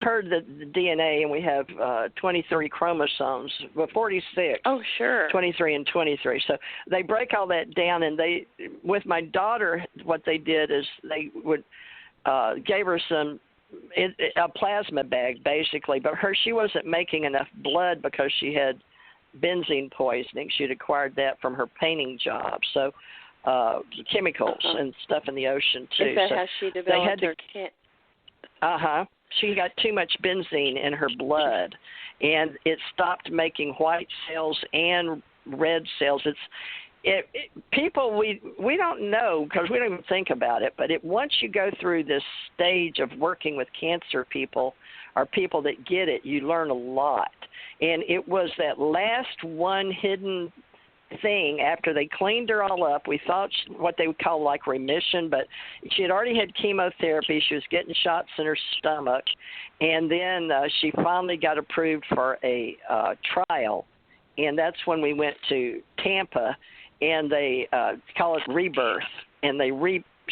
heard the DNA, and we have 23 chromosomes, well, 46. Oh, sure. 23 and 23. So they break all that down, and they, with my daughter, what they did is they would gave her a plasma bag, basically, but she wasn't making enough blood because she had benzene poisoning. She'd acquired that from her painting job. So chemicals and stuff in the ocean, too. Is that so how she developed her kit? She got too much benzene in her blood, and it stopped making white cells and red cells. People, we don't know because we don't even think about it, but once you go through this stage of working with cancer people or people that get it, you learn a lot. And it was that last one hidden thing after they cleaned her all up. We thought what they would call like remission, but she had already had chemotherapy. She was getting shots in her stomach, and then she finally got approved for a trial, and that's when we went to Tampa, and they call it rebirth, and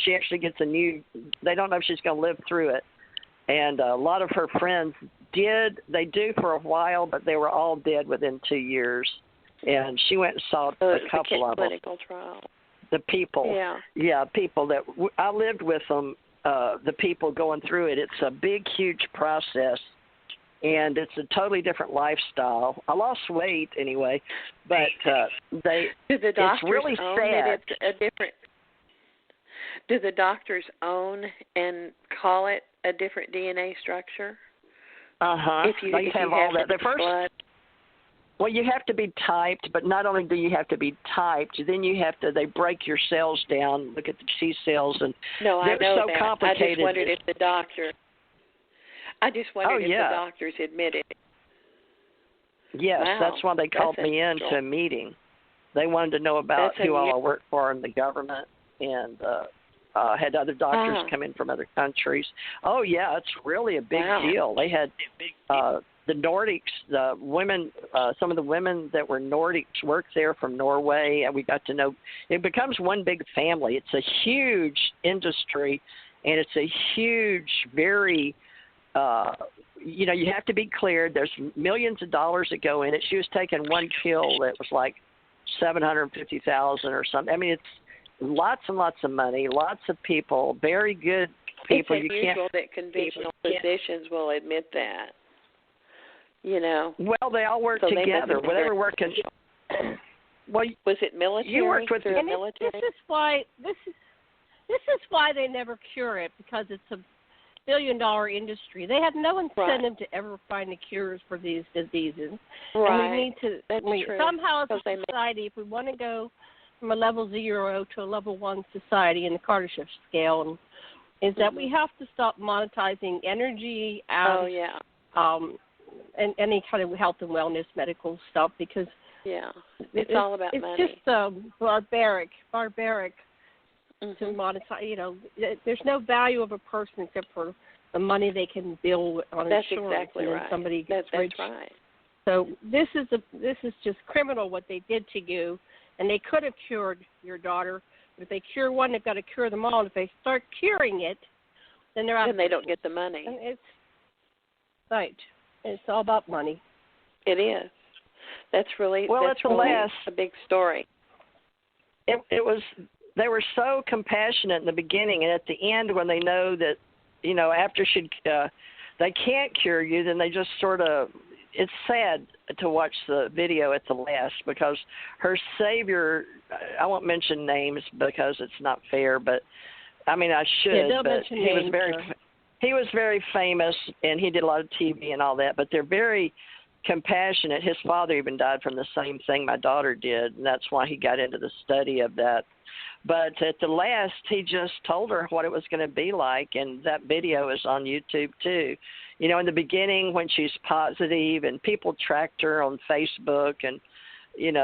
she actually gets a new. They don't know if she's going to live through it, and a lot of her friends did. They do for a while, but they were all dead within 2 years. And she went and saw a couple of them. Clinical trial. The people. Yeah, people that I lived with them, the people going through it. It's a big, huge process, and it's a totally different lifestyle. I lost weight anyway, but Do the doctors it's really own sad. It's a different. Do the doctors own and call it a different DNA structure? If you have all that. The first. Blood. Well, you have to be typed, but not only do you have to be typed, then they break your cells down, look at the T cells, and no, they're I know so that. complicated. I just wondered if the doctors admitted it. Yes, wow. That's why they called me in to a meeting. They wanted to know about who all I worked for in the government, and had other doctors come in from other countries. Oh, yeah, it's really a big deal. They had the Nordics, the women, some of the women that were Nordics worked there from Norway, and we got to know. It becomes one big family. It's a huge industry, and it's a huge, very, you have to be cleared. There's millions of dollars that go in it. She was taking one pill that was like $750,000 or something. I mean, it's lots and lots of money, lots of people, very good people. It's unusual that conventional physicians will admit that. You know. Well, they all work together. Well, they were working. Well, was it military? You worked with the military. This is why they never cure it, because it's a billion-dollar industry. They have no incentive to ever find the cures for these diseases. Right. And we need to somehow as a society, if we want to go from a level 0 to a level 1 society in the Kardashev scale, is that we have to stop monetizing energy and any kind of health and wellness medical stuff, because it's all about money. It's just barbaric to monetize. There's no value of a person except for the money they can bill on That's insurance. Exactly and right. Somebody That's rich. right. So this is just criminal what they did to you, and they could have cured your daughter. But if they cure one, they've got to cure them all. And if they start curing it, then they don't get the money. It's right. It's all about money. It is. That's really a big story. It was. They were so compassionate in the beginning, and at the end, when they know that, after they can't cure you, then they just sort of. It's sad to watch the video at the last, because her savior. I won't mention names because it's not fair, but I mean I should. Yeah, but he was very famous, and he did a lot of TV and all that. But they're very compassionate. His father even died from the same thing my daughter did, and that's why he got into the study of that. But at the last, he just told her what it was going to be like, and that video is on YouTube too. In the beginning when she's positive, and people tracked her on Facebook, and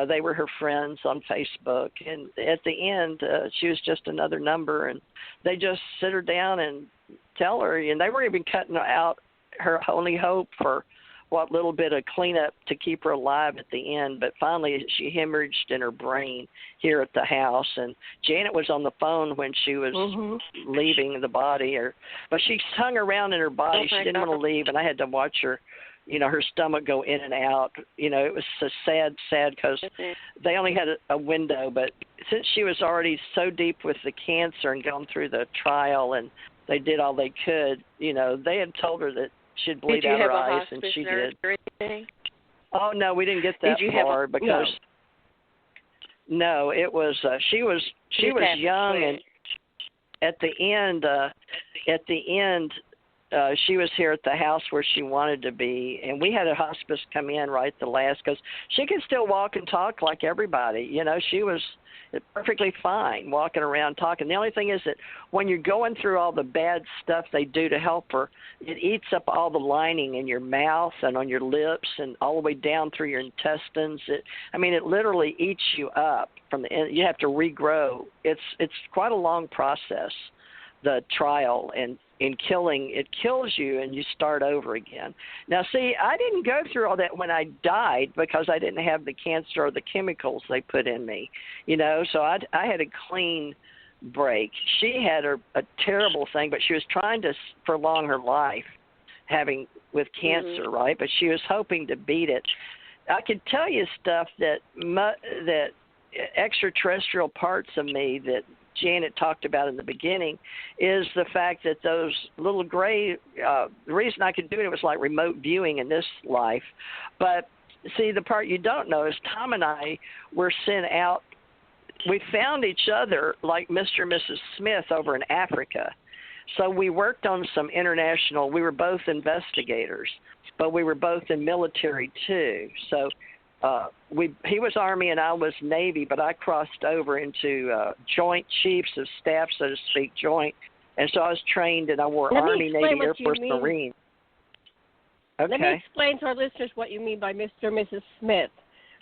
they were her friends on Facebook. And at the end, she was just another number, and they just sit her down and tell her, and they were even cutting out her only hope for what little bit of cleanup to keep her alive at the end, but finally she hemorrhaged in her brain here at the house. And Janet was on the phone when she was leaving the body, but she hung around in her body. She didn't want to leave, and I had to watch her, her stomach go in and out. It was so sad because they only had a window, but since she was already so deep with the cancer and gone through the trial and they did all they could, they had told her that she'd bleed out her eyes, and she did. Or anything? Oh no, we didn't get that far because no, it was she was young, and at the end she was here at the house where she wanted to be, and we had a hospice come in right the last because she could still walk and talk like everybody. She was perfectly fine walking around talking. The only thing is that when you're going through all the bad stuff they do to help her, it eats up all the lining in your mouth and on your lips and all the way down through your intestines. It literally eats you up from the end. You have to regrow. It's quite a long process, the trial, and in killing, it kills you and you start over again. Now, see, I didn't go through all that when I died because I didn't have the cancer or the chemicals they put in me, so I had a clean break. She had a terrible thing, but she was trying to prolong her life with cancer, right? But she was hoping to beat it. I could tell you stuff that extraterrestrial parts of me that Janet talked about in the beginning is the fact that those little gray, the reason I could do it was like remote viewing in this life. But see, the part you don't know is Tom and I were sent out. We found each other like Mr. and Mrs. Smith over in Africa. So we worked on some international, we were both investigators, but we were both in military too. So he was Army and I was Navy, but I crossed over into Joint Chiefs of Staff, so to speak, Joint. And so I was trained, and I wore Army, Navy, Air Force, Marine. Okay. Let me explain to our listeners what you mean by Mr. and Mrs. Smith,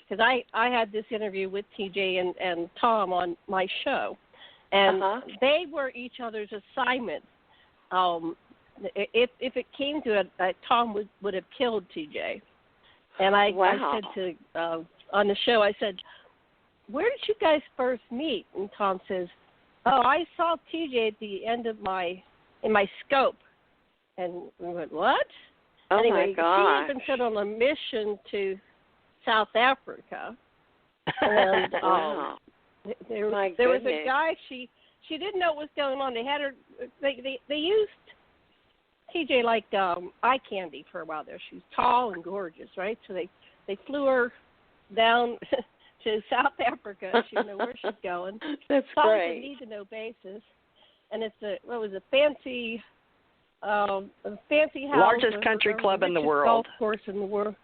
because I had this interview with TJ and Tom on my show, and they were each other's assignments. If it came to it, Tom would have killed TJ. And I said to on the show, I said, "Where did you guys first meet?" And Tom says, "Oh, I saw TJ at the end of in my scope." And we went, "What?" Oh anyway, my gosh. She had been sent on a mission to South Africa, and there was a guy. She didn't know what was going on. They had her. They used TJ like eye candy for a while there. She was tall and gorgeous, right? So they flew her down to South Africa. She didn't know where she's going. That's great. On a need-to-know basis, and it's a fancy house, largest country club in the world. Golf course in the world.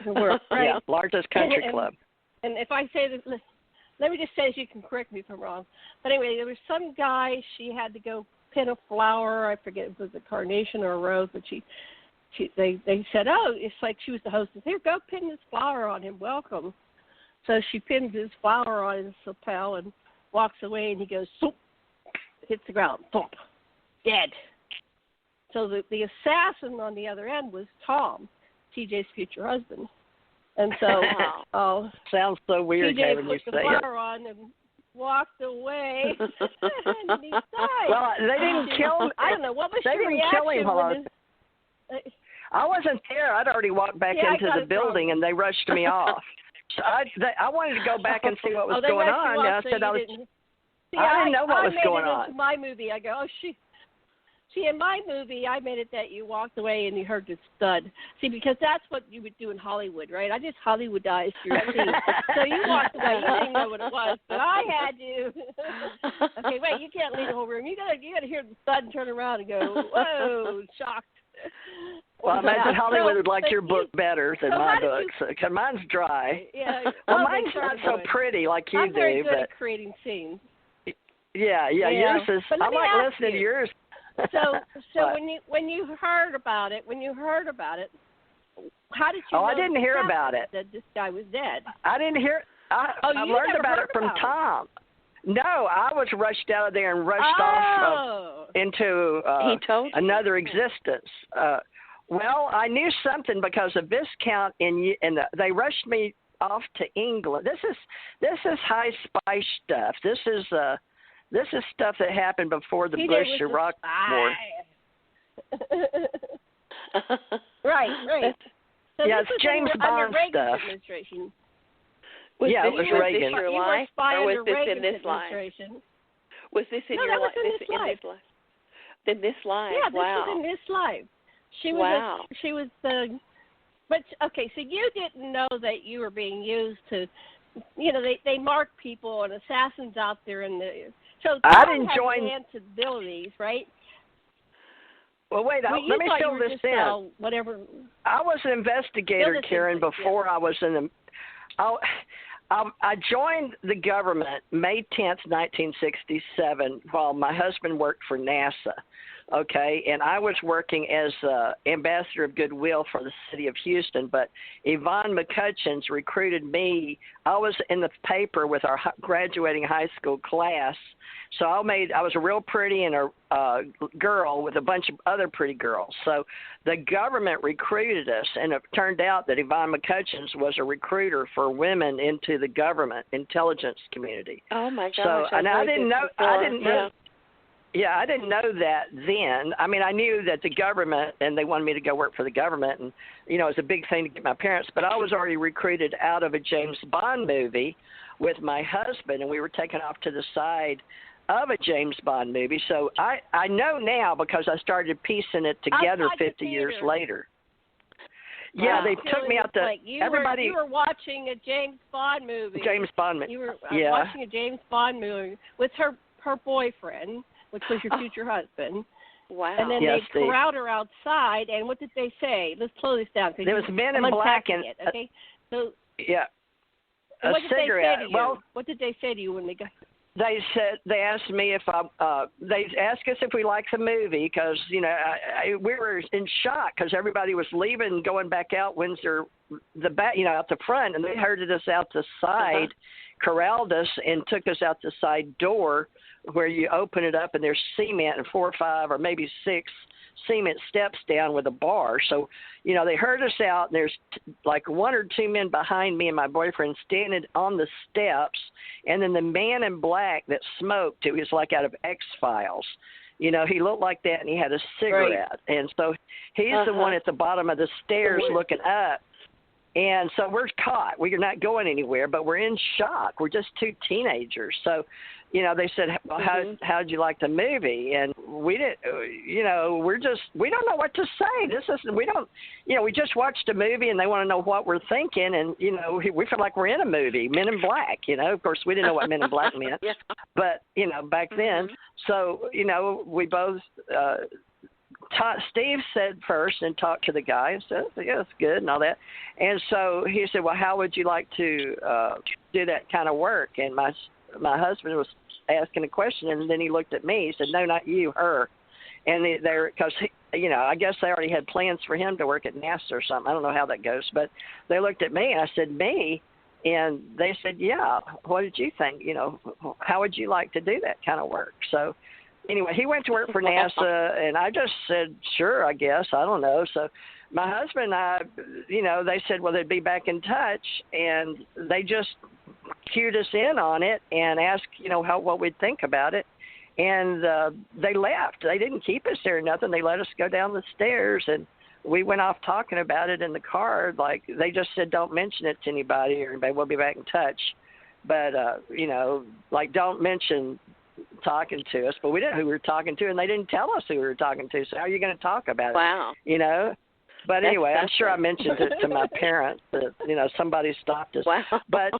Right? Yeah, largest country club. And if I say that, let me just say, so you can correct me if I'm wrong. But anyway, there was some guy. She had to go pin a flower. I forget if it was a carnation or a rose, but they said, "Oh, it's like she was the hostess. Here, go pin this flower on him. Welcome." So she pins his flower on his lapel and walks away, and he goes, "Thump," hits the ground, thump, dead. So the assassin on the other end was Tom, TJ's future husband. And so sounds so weird TJ when you put say the flower on and walked away, and he died. Well, they didn't kill him. I don't know. What was they your didn't reaction kill him. when I wasn't there. I'd already walked back into the building, and they rushed me off. So I wanted to go back and see what was going on. And I said I didn't know what was going on. In my movie, I go, See, in my movie, I made it that you walked away and you heard the thud. See, because that's what you would do in Hollywood, right? I just Hollywoodized your scene. So you walked away. You didn't know what it was, but I had to. Okay, wait, you can't leave the whole room. You gotta hear the thud and turn around and go, whoa, shocked. Well, I imagine Hollywood would like your book better than my book, because mine's dry. Yeah. Well, mine's not so pretty like you do. I'm very good at creating scenes. Yeah, yours is. I like listening to yours. So when you heard about it, how did you know? I didn't hear about it. That this guy was dead. I didn't hear. I learned about it from Tom. No, I was rushed out of there and rushed off into another existence. Well, I knew something because of Viscount, and they rushed me off to England. This is high spice stuff. This is stuff that happened before the Bush-Iraq war. Right. So yeah, it's James Bond stuff. Administration. Was it was Reagan. Was this your life, or was this in this life? Was this in your life? In this life. In this life. Yeah, this wow. was in this life. She was but okay, so you didn't know that you were being used to, they mark people and assassins out there in the. So I didn't join enhanced abilities, right? Well, wait. Let me fill this in. Whatever. I was an investigator, Karen, before I was in the. I joined the government May 10th, 1967, while my husband worked for NASA. Okay, and I was working as ambassador of goodwill for the city of Houston, but Yvonne McCutcheons recruited me. I was in the paper with our graduating high school class, so I was a real pretty and a girl with a bunch of other pretty girls. So the government recruited us, and it turned out that Yvonne McCutcheons was a recruiter for women into the government intelligence community. Oh my gosh! So, and I didn't know. Yeah, I didn't know that then. I mean, I knew that the government, and they wanted me to go work for the government, and, it was a big thing to get my parents, but I was already recruited out of a James Bond movie with my husband, and we were taken off to the side of a James Bond movie. So I know now because I started piecing it together 50 years later. Yeah, they took me out to everybody. You were watching a James Bond movie. James Bond movie. You were watching a James Bond movie with her boyfriend, which was your future husband. Wow. And then they corralled her outside, and what did they say? Let's slow this down. There was men in black and okay? So a cigarette. What did they say to you when they got? They asked me if they asked us if we liked the movie because we were in shock because everybody was leaving and going back out Windsor out the front, and they herded us out the side, corralled us, and took us out the side door where you open it up and there's cement and 4 or 5 or maybe 6 cement steps down with a bar. So, they herd us out, and there's like 1 or 2 men behind me and my boyfriend standing on the steps, and then the man in black that smoked, it was like out of X-Files. He looked like that, and he had a cigarette. Right. And so he's the one at the bottom of the stairs looking up. And so we're caught. We're not going anywhere, but we're in shock. We're just 2 teenagers. So, they said, well, how'd you like the movie? And we didn't, we don't know what to say. We just watched a movie and they want to know what we're thinking. And, we feel like we're in a movie, Men in Black, Of course, we didn't know what Men in Black meant. But, back then. So, we both, Steve said first and talked to the guy and said, yeah, that's good and all that. And so he said, well, how would you like to do that kind of work? And my husband was asking a question, and then he looked at me. He said, no, not you, her. And because, I guess they already had plans for him to work at NASA or something. I don't know how that goes. But they looked at me, and I said, me? And they said, yeah, what did you think? How would you like to do that kind of work? So anyway, he went to work for NASA, and I just said, sure, I guess. I don't know. So my husband and I, they said, well, they'd be back in touch, and they just cued us in on it and asked, what we'd think about it. And they left. They didn't keep us there or nothing. They let us go down the stairs, and we went off talking about it in the car. Like, they just said, don't mention it to anybody or anybody. We'll be back in touch. But, don't mention talking to us. But we didn't know who we were talking to, and they didn't tell us who we were talking to. So how are you going to talk about it? Wow. But anyway, I'm sure I mentioned it to my parents that, somebody stopped us. Wow. But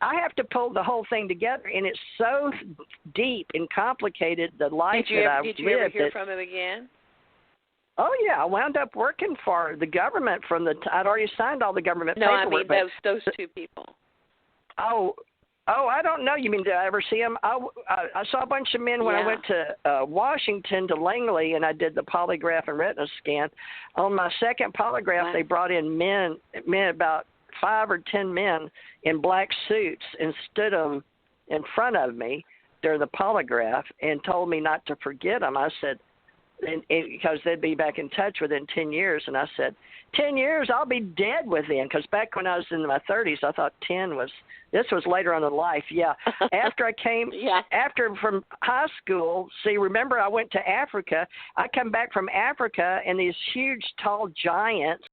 I have to pull the whole thing together, and it's so deep and complicated, the life that I've lived. Did you ever hear from him again? Oh, yeah. I wound up working for the government I'd already signed all the government paperwork. No, I mean those 2 people. Oh, I don't know. You mean, did I ever see them? I saw a bunch of men when I went to Washington to Langley, and I did the polygraph and retina scan. On my second polygraph, they brought in men, about 5 or 10 men in black suits, and stood them in front of me during the polygraph and told me not to forget them. I said, because they'd be back in touch within 10 years. And I said, 10 years, I'll be dead within. Because back when I was in my 30s, I thought 10 was, this was later on in life. Yeah. After I came, after from high school, see, remember I went to Africa. I come back from Africa, and these huge, tall giants